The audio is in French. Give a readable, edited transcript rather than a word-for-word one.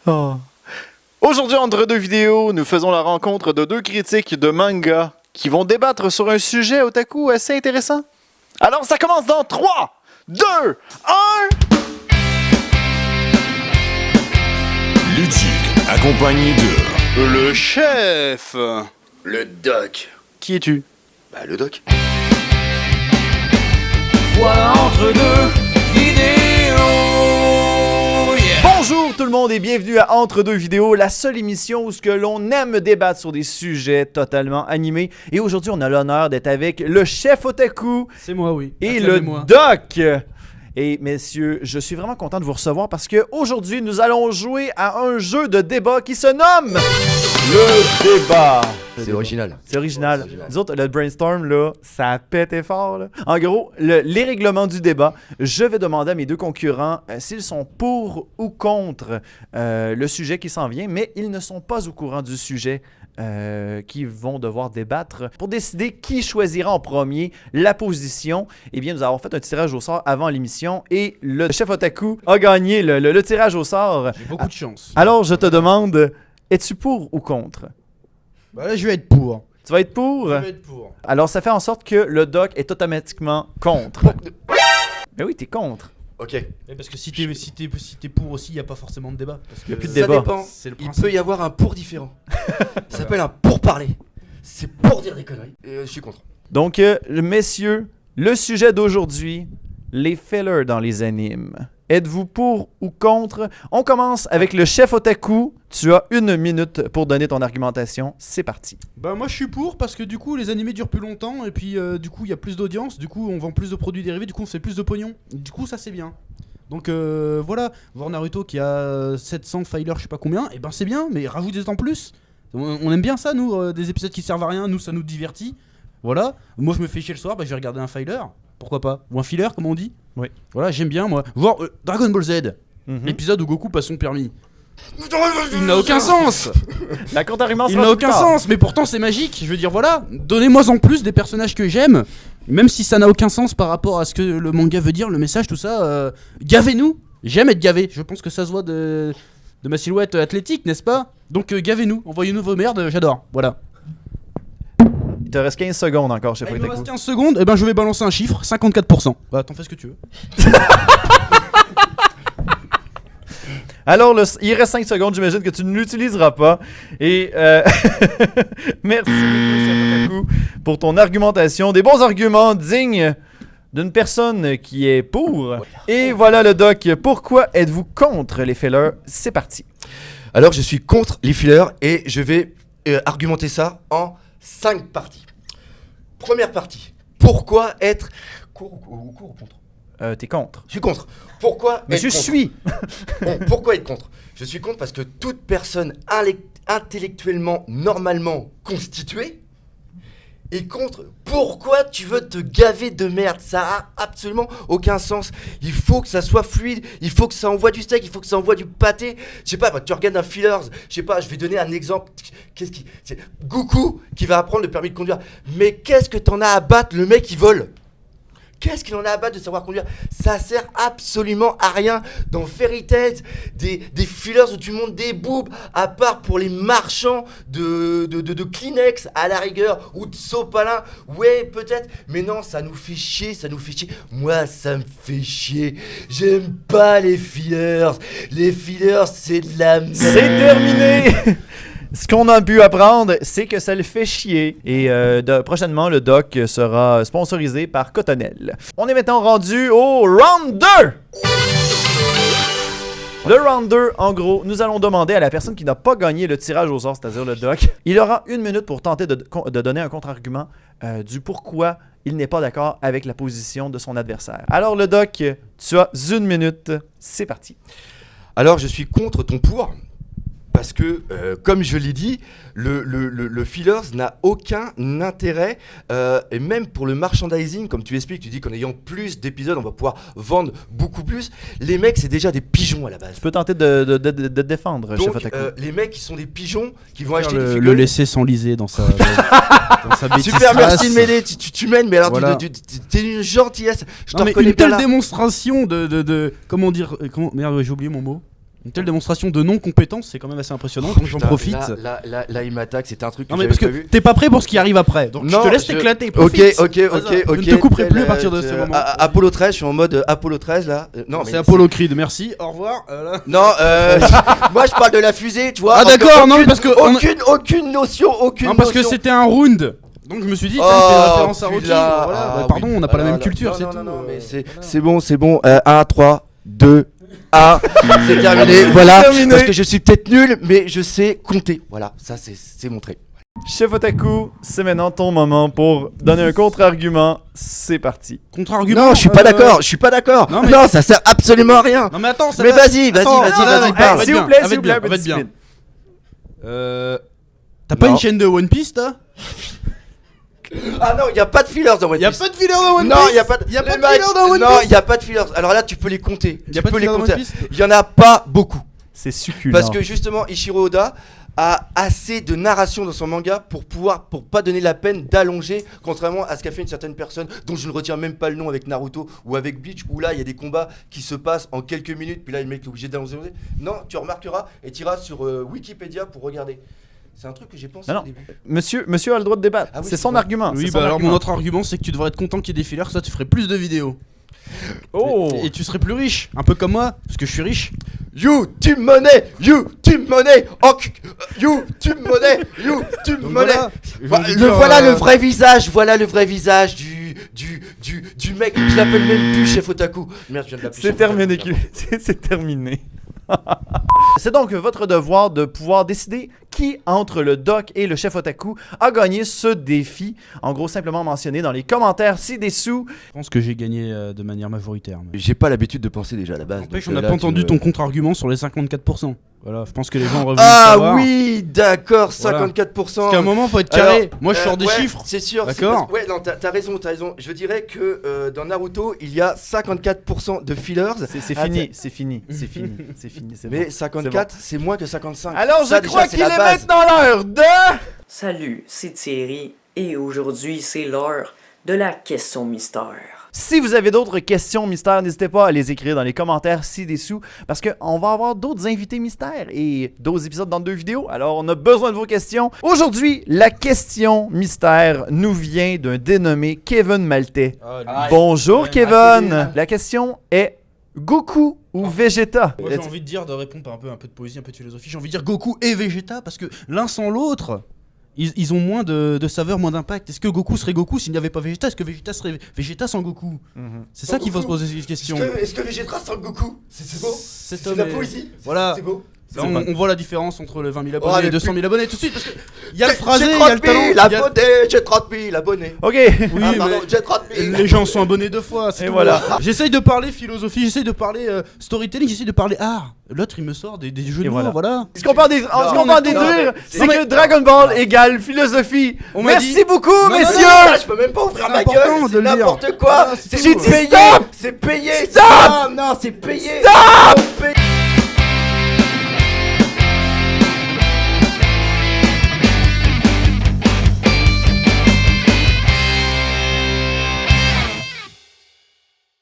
Oh. Aujourd'hui, entre deux vidéos, nous faisons la rencontre de deux critiques de manga qui vont débattre sur un sujet otaku assez intéressant. Alors, ça commence dans 3, 2, 1... Ludique, accompagné de... Le chef. Le doc. Qui es-tu? Bah le doc. Voilà entre deux vidéos. Yeah. Bonjour tout le monde et bienvenue à Entre deux vidéos, la seule émission où ce que l'on aime débattre sur des sujets totalement animés. Et aujourd'hui, on a l'honneur d'être avec le chef otaku C'est moi, oui. et le Acclamez-moi. doc. Et messieurs, je suis vraiment content de vous recevoir parce que aujourd'hui, nous allons jouer à un jeu de débat qui se nomme le débat. C'est original. C'est original. Ouais, c'est original. Nous autres, le brainstorm, là, ça a pété fort. Là. En gros, les règlements du débat, je vais demander à mes deux concurrents s'ils sont pour ou contre le sujet qui s'en vient, mais ils ne sont pas au courant du sujet qui vont devoir débattre. Pour décider qui choisira en premier la position, eh bien, nous avons fait un tirage au sort avant l'émission et le chef otaku a gagné le tirage au sort. J'ai beaucoup de chance. Alors, je te demande, es-tu pour ou contre? Bah là, je vais être pour. Tu vas être pour? Je vais être pour. Alors, ça fait en sorte que le doc est automatiquement contre. Mais oui, t'es contre. Ok. Et parce que si t'es pour aussi, il n'y a pas forcément de débat. Parce que Y a plus de Ça débat. dépend. C'est le Il principe. peut y avoir un pour différent. Ça s'appelle un pour parler. C'est pour dire des conneries. Et je suis contre. Donc, messieurs, le sujet d'aujourd'hui, les fillers dans les animes. Êtes-vous pour ou contre? On commence avec le chef otaku. Tu as 1 minute pour donner ton argumentation. C'est parti. Bah moi je suis pour parce que du coup les animés durent plus longtemps et puis du coup il y a plus d'audience, du coup on vend plus de produits dérivés, du coup on fait plus de pognon. Du coup ça c'est bien. Donc voilà, voir Naruto qui a 700 filers je sais pas combien, et ben c'est bien, mais rajoutez-en plus. On aime bien ça nous, des épisodes qui servent à rien, nous ça nous divertit. Voilà, moi je me fais chier le soir, bah je vais regarder un filer, pourquoi pas. Ou un filler comme on dit. Oui. Voilà, j'aime bien moi. Voir Dragon Ball Z, l'épisode où Goku passe son permis. Il n'a aucun sens. La contre-argument Il sera n'a plus aucun tard. sens, mais pourtant c'est magique. Je veux dire, voilà, donnez-moi en plus des personnages que j'aime, même si ça n'a aucun sens par rapport à ce que le manga veut dire, le message, tout ça. Gavez-nous. J'aime être gavé. Je pense que ça se voit de ma silhouette athlétique, n'est-ce pas? Donc gavez-nous, envoyez-nous vos merdes, j'adore. Voilà. Il te reste 15 secondes encore, chef Il me otaku. reste 15 secondes, et ben je vais balancer un chiffre, 54%. Bah, t'en fais ce que tu veux. Alors, il reste 5 secondes, j'imagine que tu ne l'utiliseras pas. Et merci beaucoup, chef otaku, pour ton argumentation. Des bons arguments dignes d'une personne qui est pour. Et voilà le doc. Pourquoi êtes-vous contre les fillers? C'est parti. Alors je suis contre les fillers et je vais argumenter ça en 5 parties. Première partie. Pourquoi être court ou contre? T'es contre. Je suis contre. Pourquoi Mais être je contre? suis. Bon, pourquoi être contre? Je suis contre parce que toute personne intellectuellement, normalement constituée est contre. Pourquoi tu veux te gaver de merde? Ça a absolument aucun sens. Il faut que ça soit fluide, il faut que ça envoie du steak, il faut que ça envoie du pâté. Je sais pas, tu regardes un fillers, je sais pas, je vais donner un exemple. C'est Goku qui va apprendre le permis de conduire. Mais qu'est-ce que t'en as à battre, le mec il vole? Qu'est-ce qu'il en a à battre de savoir conduire? Ça sert absolument à rien. Dans Fairy Tail, des fillers où tu montes des boobs, à part pour les marchands de Kleenex à la rigueur, ou de sopalin, ouais peut-être, mais non, ça nous fait chier, ça nous fait chier. Moi ça me fait chier, j'aime pas les fillers. Les fillers c'est de la merde. C'est terminé. Ce qu'on a pu apprendre, c'est que ça le fait chier. Et prochainement, le doc sera sponsorisé par Cottonelle. On est maintenant rendu au round 2. Le round 2, en gros, nous allons demander à la personne qui n'a pas gagné le tirage au sort, c'est-à-dire le doc, il aura 1 minute pour tenter de donner un contre-argument du pourquoi il n'est pas d'accord avec la position de son adversaire. Alors le doc, tu as 1 minute, c'est parti. Alors je suis contre ton pour, parce que, comme je l'ai dit, le fillers n'a aucun intérêt, et même pour le merchandising, comme tu expliques, tu dis qu'en ayant plus d'épisodes, on va pouvoir vendre beaucoup plus. Les mecs, c'est déjà des pigeons à la base. Tu peux tenter de te défendre, Chef Donc, Otaku. les mecs, ils sont des pigeons qui vont Faire acheter des le figurines. laisser s'enliser dans sa bêtise. Super, race. merci de m'aider. Tu m'aides, mais alors Voilà. t'es une gentillesse. Je Non, t'en mais reconnais une pas telle là. démonstration de comment dire merde, j'ai oublié mon mot. Une telle démonstration de non-compétence, c'est quand même assez impressionnant, donc j'en Putain, profite. Là, il m'attaque, c'était un truc que Non mais j'avais parce que pas vu. t'es pas prêt pour ce qui arrive après, donc Non, je te laisse je- t'éclater. Ok, profite. ok. Je ne te couperai plus à partir de ce moment. Apollo 13, je suis en mode Apollo 13 là. Non, mais C'est Apollo Creed, merci, au revoir. Là. Non, moi je parle de la fusée, tu vois. Ah, d'accord, Aucune- non, mais parce que on a- aucune notion. Non, parce que c'était un round. Donc je me suis dit, tiens, il fait référence à Rocky. Voilà, pardon, on n'a pas la même culture, c'est tout. Non, mais c'est bon. 1, 3, 2, 1. C'est terminé. Voilà. Terminé. Parce que je suis peut-être nul, mais je sais compter. Voilà, ça c'est montré. Chef Otaku, c'est maintenant ton moment pour donner un contre-argument. C'est parti. Contre-argument. Non, je suis pas d'accord. Je suis pas d'accord. Non, mais- Non, ça sert absolument à rien. Non mais attends, ça Mais va- vas-y, Attends, vas-y, non, parle. va S'il bien, vous plaît, va s'il vous bien, plaît, va petit bien. spin. T'as pas Non. une chaîne de One Piece, toi? Ah non, il y a pas de fillers dans One Y'a Piece. pas de filler dans One Piece. Non, il y a pas de Y a pas les de mecs- filler dans One Non, Piece. il y a pas de fillers. Alors là, tu peux les compter. Y a Tu pas de peux les fillers dans compter. One Piece. Il y en a pas beaucoup. C'est succulent. Parce que justement, Ichiro Oda a assez de narration dans son manga pour pas donner la peine d'allonger, contrairement à ce qu'a fait une certaine personne dont je ne retiens même pas le nom avec Naruto ou avec Bleach, où là il y a des combats qui se passent en quelques minutes, puis là le mec est obligé d'allonger. Non, tu remarqueras et tu iras sur Wikipédia pour regarder. C'est un truc que j'ai pensé Non, au début. Monsieur a le droit de débattre. Ah oui, c'est c'est son vrai. argument. Oui, c'est bah son alors argument. mon autre argument, c'est que tu devrais être content qu'il y ait des fillers, ça tu ferais plus de vidéos. Oh. Et tu serais plus riche, un peu comme moi, parce que je suis riche. YouTube Money, YouTube Money, YouTube Money, YouTube Donc Money. voilà, j'ai envie de dire, Voilà le vrai visage du mec. Je l'appelle même plus Chef Otaku. Merde, je viens de l'appeler. C'est Chef terminé. Otaku. C'est terminé. C'est donc votre devoir de pouvoir décider qui, entre le doc et le chef Otaku, a gagné ce défi. En gros, simplement mentionné dans les commentaires ci-dessous. Je pense que j'ai gagné de manière majoritaire. Mais... J'ai pas l'habitude de penser déjà à la base. N'empêche, donc, on n'a là, pas tu entendu me- ton contre-argument sur les 54%. Voilà, je pense que les gens auraient voulu Ah savoir. oui, d'accord, Voilà. 54%. Parce qu'à un moment, faut être carré. Alors, Moi, je sors des ouais, chiffres. C'est sûr. D'accord. Ouais, non, t'as raison. Je dirais que dans Naruto, il y a 54% de fillers. C'est Ah, fini, c'est fini, c'est fini, c'est fini. c'est Mais bon. 54, c'est moins que 55. Alors, Ça, je crois déjà, c'est qu'il la est base. maintenant l'heure de... Salut, c'est Thierry et aujourd'hui c'est l'heure de la question mystère. Si vous avez d'autres questions mystères, n'hésitez pas à les écrire dans les commentaires ci-dessous parce qu'on va avoir d'autres invités mystères et d'autres épisodes dans 2 vidéos. Alors, on a besoin de vos questions. Aujourd'hui, la question mystère nous vient d'un dénommé Kevin Maltais. Bonjour Kevin. La question est Goku ou Vegeta? Moi, j'ai envie de dire, de répondre par un peu de poésie, un peu de philosophie. J'ai envie de dire Goku et Vegeta parce que l'un sans l'autre, ils ont moins de saveur, moins d'impact. Est-ce que Goku serait Goku s'il n'y avait pas Vegeta? Est-ce que Vegeta serait Vegeta sans Goku? C'est ça qu'il faut se poser cette question. Est-ce que Vegeta sans Goku? C'est beau. Cet C'est homme de la est- poésie. Voilà. C'est beau. Là, on voit la différence entre les 20 000 Oh, abonnés et mais 200 000 abonnés tout de suite parce que il y a le J'ai phrasé, il y 30 a le talent. 000 il y a- abonnés, j'ai 30 000 abonnés. Ok. Oui, Ah, pardon, mais j'ai 30 000. les gens sont abonnés 2 fois. c'est Et tout. voilà. J'essaye de parler philosophie, j'essaye de parler storytelling, j'essaye de parler art. L'autre, il me sort des jeux de Et mots, voilà. voilà. Ce qu'on peut en déduire, c'est que Dragon Ball égale philosophie. On m'a Merci dit- beaucoup, Non, non, messieurs. Ah, je peux même pas ouvrir C'est ma important gueule, de le c'est dire. n'importe quoi. Voilà, c'est C'est tout. payé. Stop. C'est payé. Stop. Non, c'est payé. Stop. Faut payer.